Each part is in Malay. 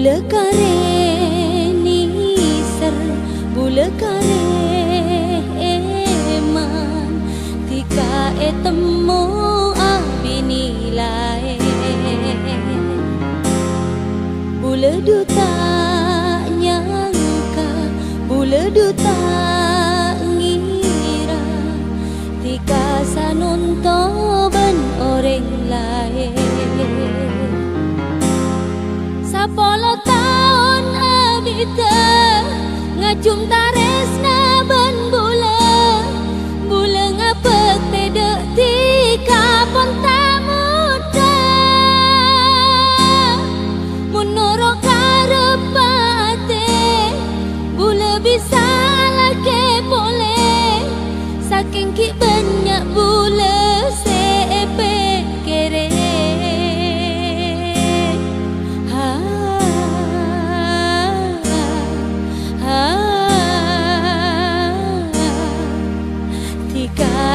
Bula kare niser, bula kare eman, tika etemu abinilai. Bula duta nyangka, bula duta ngira, tika sanunto ben orang lain. 10 tahun abita ngajum taresna ben bula, bula ngapek tedek tika pon tamuda. Menurut karepate bula bisa lake boleh, saking ki banyak bula sepe kere.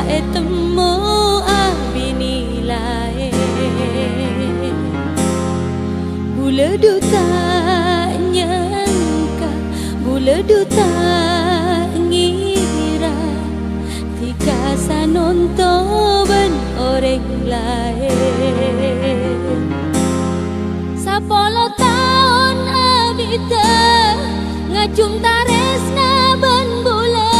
Etemu abinilai, bula duta nyangka, bula duta ngira, tika sanonto ben orang lain. 10 tahun abita ngajum taresna ben bula,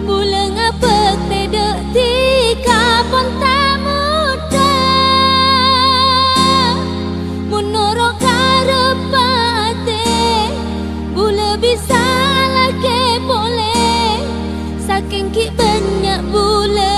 bula ngapek tedek tika pon tamuda. Menurut karepate bula bisa lake boleh, saking ki banyak bula